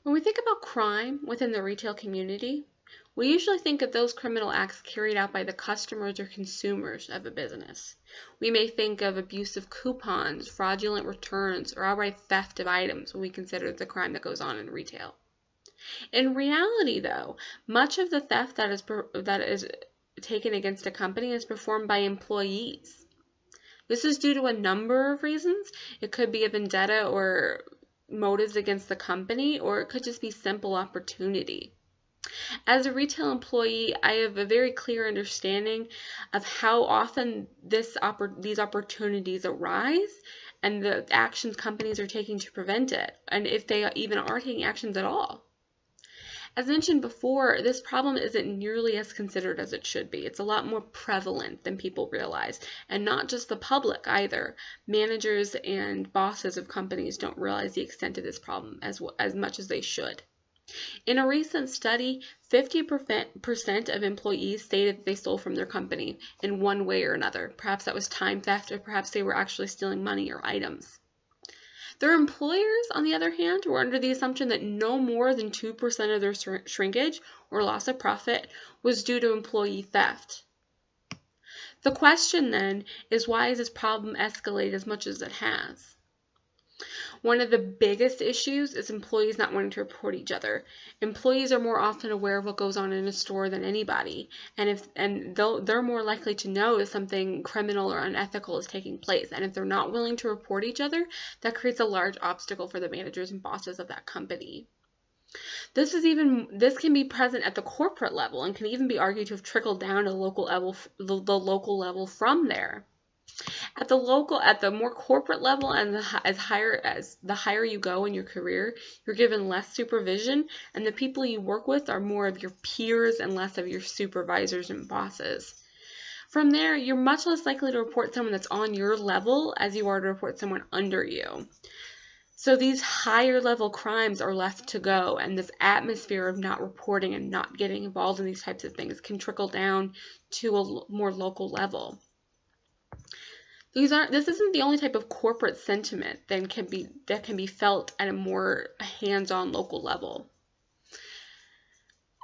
When we think about crime within the retail community, we usually think of those criminal acts carried out by the customers or consumers of a business. We may think of abusive coupons, fraudulent returns, or outright theft of items when we consider the crime that goes on in retail. In reality, though, much of the theft that is taken against a company is performed by employees. This is due to a number of reasons. It could be a vendetta or motives against the company, or it could just be simple opportunity. As a retail employee, I have a very clear understanding of how often these opportunities arise and the actions companies are taking to prevent it, and if they even are taking actions at all. As mentioned before, this problem isn't nearly as considered as it should be. It's a lot more prevalent than people realize, and not just the public either. Managers and bosses of companies don't realize the extent of this problem as much as they should. In a recent study, 50% of employees stated that they stole from their company in one way or another. Perhaps that was time theft, or perhaps they were actually stealing money or items. Their employers, on the other hand, were under the assumption that no more than 2% of their shrinkage or loss of profit was due to employee theft. The question then is, why has this problem escalated as much as it has? One of the biggest issues is employees not wanting to report each other. Employees are more often aware of what goes on in a store than anybody, and they're more likely to know if something criminal or unethical is taking place. And if they're not willing to report each other, that creates a large obstacle for the managers and bosses of that company. This can be present at the corporate level and can even be argued to have trickled down to the local level from there. At the more corporate level, and as the higher you go in your career, you're given less supervision, and the people you work with are more of your peers and less of your supervisors and bosses. From there, you're much less likely to report someone that's on your level as you are to report someone under you. So these higher level crimes are left to go, and this atmosphere of not reporting and not getting involved in these types of things can trickle down to a more local level. This isn't the only type of corporate sentiment that can be felt at a more hands-on local level.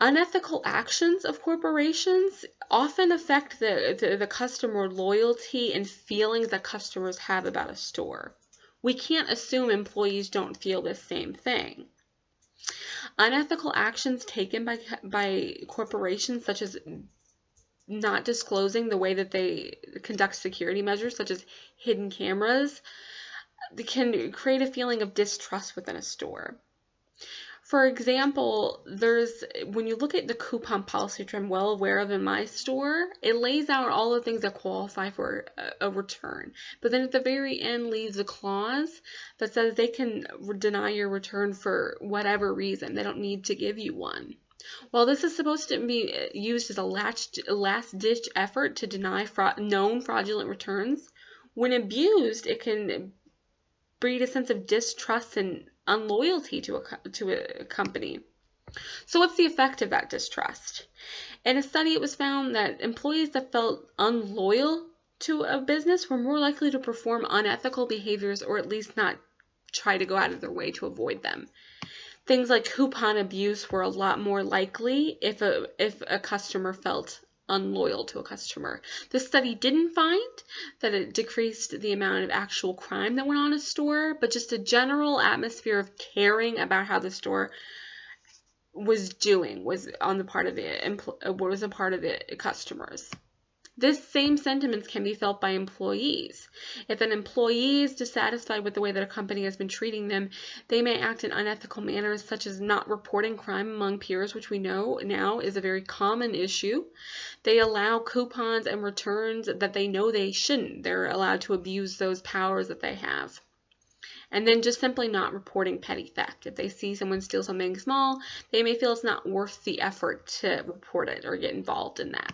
Unethical actions of corporations often affect the customer loyalty and feelings that customers have about a store. We can't assume employees don't feel the same thing. Unethical actions taken by corporations, such as not disclosing the way that they conduct security measures, such as hidden cameras, can create a feeling of distrust within a store. For example, when you look at the coupon policy, which I'm well aware of in my store, it lays out all the things that qualify for a return. But then at the very end leaves a clause that says they can deny your return for whatever reason. They don't need to give you one. While this is supposed to be used as a last-ditch effort to deny known fraudulent returns, when abused, it can breed a sense of distrust and unloyalty to a company. So what's the effect of that distrust? In a study, it was found that employees that felt unloyal to a business were more likely to perform unethical behaviors, or at least not try to go out of their way to avoid them. Things like coupon abuse were a lot more likely if a customer felt unloyal to a customer. The study didn't find that it decreased the amount of actual crime that went on in a store, but just a general atmosphere of caring about how the store was doing was on the part of the customers. This same sentiments can be felt by employees. If an employee is dissatisfied with the way that a company has been treating them, they may act in unethical manners, such as not reporting crime among peers, which we know now is a very common issue. They allow coupons and returns that they know they shouldn't. They're allowed to abuse those powers that they have. And then just simply not reporting petty theft. If they see someone steal something small, they may feel it's not worth the effort to report it or get involved in that.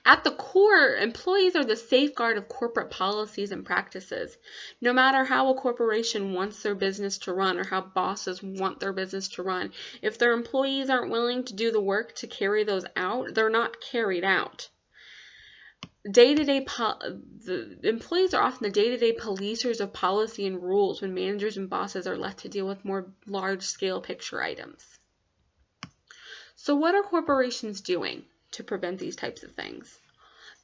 At the core, employees are the safeguard of corporate policies and practices. No matter how a corporation wants their business to run or how bosses want their business to run, if their employees aren't willing to do the work to carry those out, they're not carried out. the employees are often the day-to-day policers of policy and rules when managers and bosses are left to deal with more large-scale picture items. So what are corporations doing to prevent these types of things?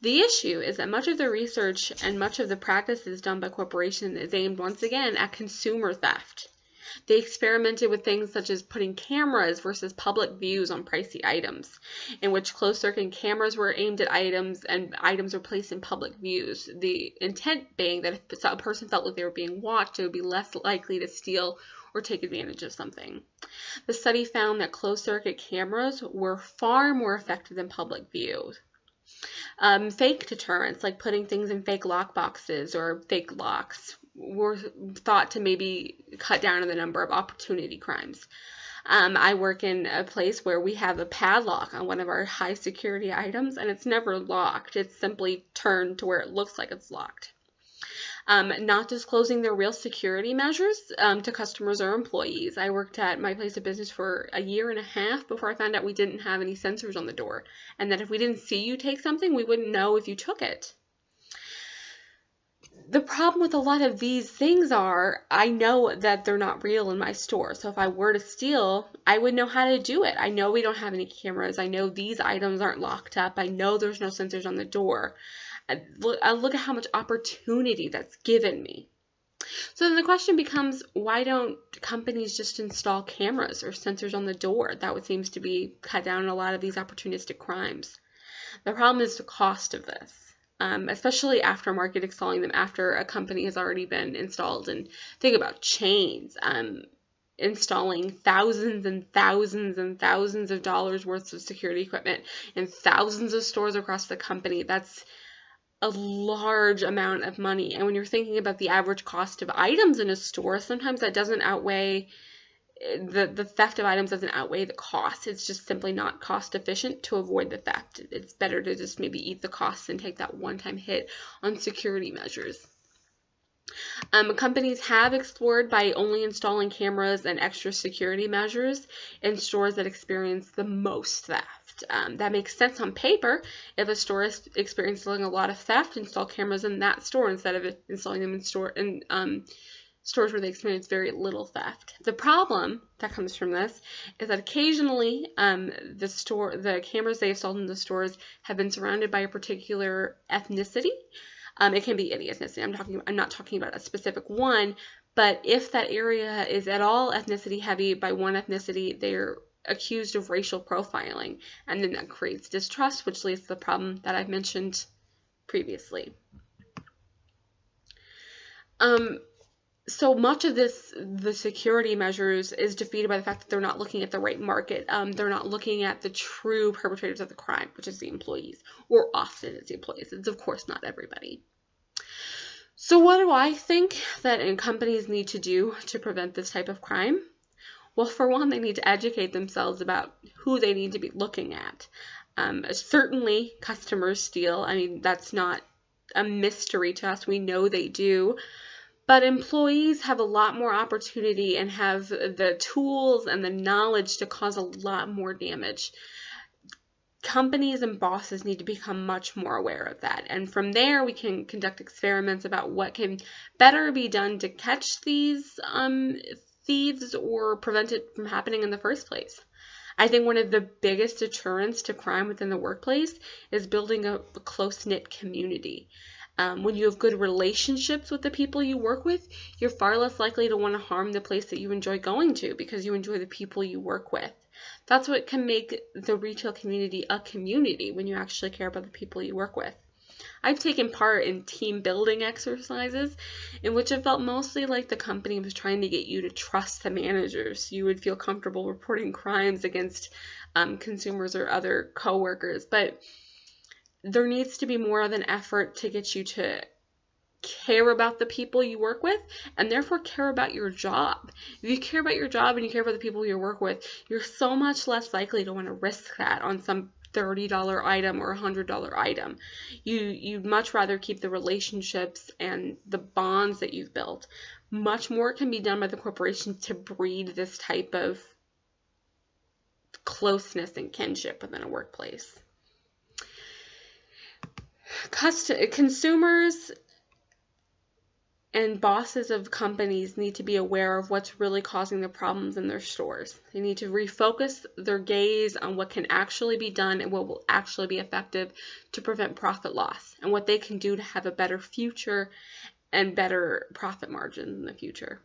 The issue is that much of the research and much of the practices done by corporations is aimed once again at consumer theft. They experimented with things such as putting cameras versus public views on pricey items, in which closed-circuit cameras were aimed at items and items were placed in public views. The intent being that if a person felt like they were being watched, they would be less likely to steal or take advantage of something. The study found that closed-circuit cameras were far more effective than public views. Fake deterrents, like putting things in fake lock boxes or fake locks, were thought to maybe cut down on the number of opportunity crimes. I work in a place where we have a padlock on one of our high security items, and it's never locked. It's simply turned to where it looks like it's locked. Not disclosing their real security measures to customers or employees. I worked at my place of business for a year and a half before I found out we didn't have any sensors on the door, and that if we didn't see you take something, we wouldn't know if you took it. The problem with a lot of these things are, I know that they're not real in my store. So if I were to steal, I would know how to do it. I know we don't have any cameras. I know these items aren't locked up. I know there's no sensors on the door. I look at how much opportunity that's given me. So then the question becomes, why don't companies just install cameras or sensors on the door? That would seem to be cut down on a lot of these opportunistic crimes. The problem is the cost of this. Especially aftermarket installing them after a company has already been installed. And think about chains, installing thousands and thousands and thousands of dollars worth of security equipment in thousands of stores across the company. That's a large amount of money. And when you're thinking about the average cost of items in a store, sometimes that doesn't outweigh the theft of items doesn't outweigh the cost. It's just simply not cost efficient to avoid the theft. It's better to just maybe eat the costs and take that one-time hit on security measures. Companies have explored by only installing cameras and extra security measures in stores that experience the most theft. That makes sense on paper. If a store is experiencing a lot of theft, install cameras in that store instead of installing them in stores where they experience very little theft. The problem that comes from this is that occasionally the cameras they installed in the stores have been surrounded by a particular ethnicity. It can be any ethnicity. I'm not talking about a specific one, but if that area is at all ethnicity heavy by one ethnicity, they're accused of racial profiling, and then that creates distrust, which leads to the problem that I've mentioned previously. So much of the security measures is defeated by the fact that they're not looking at the right market. They're not looking at the true perpetrators of the crime, which is the employees, or often it's the employees. It's of course not everybody. So what do I think that companies need to do to prevent this type of crime? Well, for one, they need to educate themselves about who they need to be looking at. Certainly, customers steal. I mean, that's not a mystery to us. We know they do. But employees have a lot more opportunity and have the tools and the knowledge to cause a lot more damage. Companies and bosses need to become much more aware of that. And from there, we can conduct experiments about what can better be done to catch these thieves or prevent it from happening in the first place. I think one of the biggest deterrents to crime within the workplace is building a close-knit community. When you have good relationships with the people you work with, you're far less likely to want to harm the place that you enjoy going to because you enjoy the people you work with. That's what can make the retail community a community, when you actually care about the people you work with. I've taken part in team building exercises in which it felt mostly like the company was trying to get you to trust the managers. You would feel comfortable reporting crimes against consumers or other coworkers, but there needs to be more of an effort to get you to care about the people you work with and therefore care about your job. If you care about your job and you care about the people you work with, you're so much less likely to want to risk that on some $30 item or $100 item. You'd much rather keep the relationships and the bonds that you've built. Much more can be done by the corporation to breed this type of closeness and kinship within a workplace. Consumers and bosses of companies need to be aware of what's really causing the problems in their stores. They need to refocus their gaze on what can actually be done and what will actually be effective to prevent profit loss, and what they can do to have a better future and better profit margins in the future.